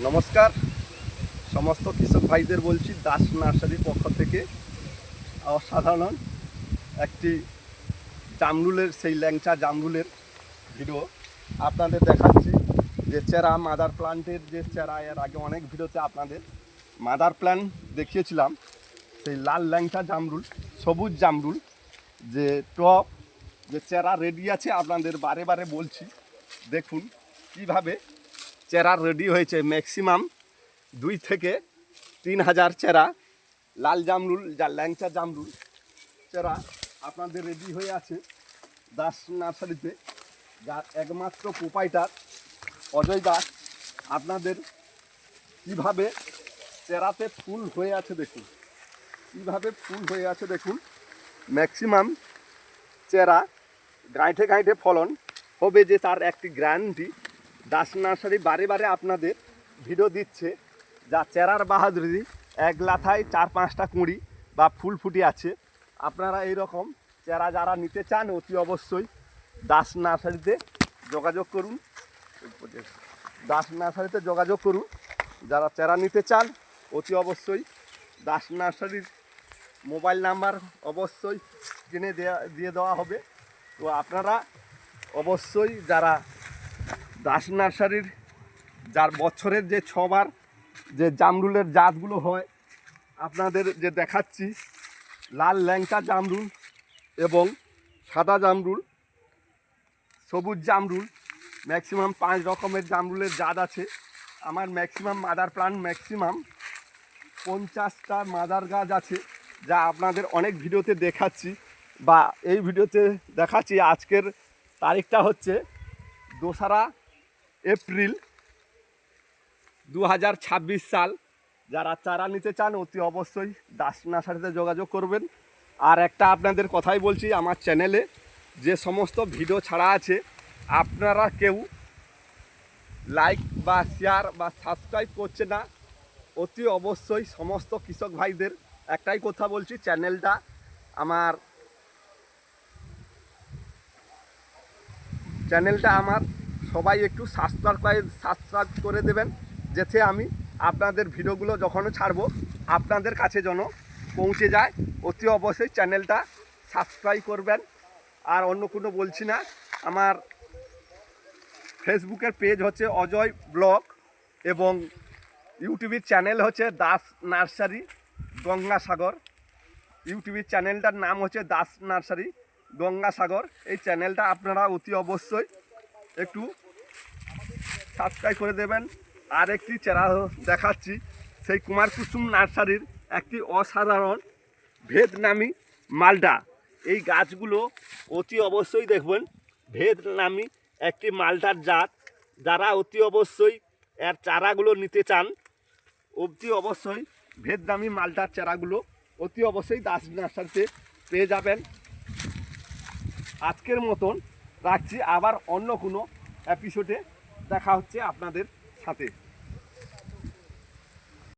নমস্কার সমস্ত কৃষক ভাইদের বলছি দাস নার্সারির পক্ষ থেকে অসাধারণ একটি জামরুলের সেই ল্যাংচা জামরুলের ভিডিও আপনাদের দেখাচ্ছি। যে চেরা মাদার প্লান্টের যে চেরা, এর আগে অনেক ভিডিওতে আপনাদের মাদার প্ল্যান্ট দেখিয়েছিলাম। সেই লাল ল্যাংচা জামরুল, সবুজ জামরুল যে টপ যে চেরা রেডি আছে, আপনাদের বারে বারে বলছি দেখুন কিভাবে চেরা রেডি হয়েছে। ম্যাক্সিমাম 2 থেকে 3,000 চেরা লাল জামরুল যা ল্যাংচা জামরুল চেরা আপনাদের রেডি হয়ে আছে দাস নার্সারিতে, যার একমাত্র প্রোপাইটার অজয় দাস। আপনাদের কিভাবে চেরাতে ফুল হয়ে আছে দেখুন, কিভাবে ফুল হয়ে আছে দেখুন। ম্যাক্সিমাম চেরা গাঁঠে গাঁঠে ফলন হবে, যে তার একটি গ্যারান্টি দাস নার্সারি বারে বারে আপনাদের ভিডিও দিচ্ছে। যা চেরার বাহাদুরি, এক লাথায় 4-5টা কুঁড়ি বা ফুল ফুটে আছে। আপনারা এই রকম চেরা যারা নিতে চান অতি অবশ্যই দাস নার্সারিতে যোগাযোগ করুন। দাস নার্সারিতে যোগাযোগ করুন যারা চেরা নিতে চান। অতি অবশ্যই দাস নার্সারির মোবাইল নাম্বার অবশ্যই কিনে দিয়ে দেওয়া হবে। তো আপনারা অবশ্যই যারা দাস নার্সারির যার বছরের যে 6বার যে জামরুলের জাতগুলো হয় আপনাদের যে দেখাচ্ছি, লাল ল্যাংচা জামরুল এবং সাদা জামরুল, সবুজ জামরুল, ম্যাক্সিমাম 5 রকমের জামরুলের জাত আছে আমার। ম্যাক্সিমাম মাদার প্লান্ট ম্যাক্সিমাম 50টা মাদার গাছ আছে, যা আপনাদের অনেক ভিডিওতে দেখাচ্ছি বা এই ভিডিওতে দেখাচ্ছি। আজকের তারিখটা হচ্ছে 2রা এপ্রিল 2026 সাল। যারা চারা নিতে চান অতি অবশ্যই দাস নার্সারিতে যোগাযোগ করবেন। আর একটা আপনাদের কথাই বলছি, আমার চ্যানেলে যে সমস্ত ভিডিও ছাড়া আছে আপনারা কেউ লাইক বা শেয়ার বা সাবস্ক্রাইব করছে না। অতি অবশ্যই সমস্ত কৃষক ভাইদের একটাই কথা বলছি, চ্যানেলটা আমার সবাই একটু সাবস্ক্রাইব করে দেবেন, যাতে আমি আপনাদের ভিডিওগুলো যখন ছাড়বো আপনাদের কাছে যেন পৌঁছে যায়। অতি অবশ্যই চ্যানেলটা সাবস্ক্রাইব করবেন। আর অন্য কোনো বলছি না। আমার ফেসবুকের পেজ হচ্ছে অজয় ব্লগ এবং ইউটিউবের চ্যানেল হচ্ছে দাস নার্সারি গঙ্গাসাগর। ইউটিউবের চ্যানেলটার নাম হচ্ছে দাস নার্সারি গঙ্গাসাগর। এই চ্যানেলটা আপনারা অতি অবশ্যই একটু সাবস্ক্রাইব করে দেবেন। আর একটি চেরা দেখাচ্ছি, সেই কুমার কুসুম নার্সারির একটি অসাধারণ ভিয়েতনামি মালটা। এই গাছগুলো অতি অবশ্যই দেখবেন ভিয়েতনামি একটি মালটার জাত। যারা অতি অবশ্যই এর চারাগুলো নিতে চান অতি অবশ্যই ভিয়েতনামি মালটার চারাগুলো অতি অবশ্যই দাস নার্সারিতে পেয়ে যাবেন। আজকের মতন রাখছি, আবার অন্য কোনো এপিসোডে দেখা হচ্ছে আপনাদের সাথে।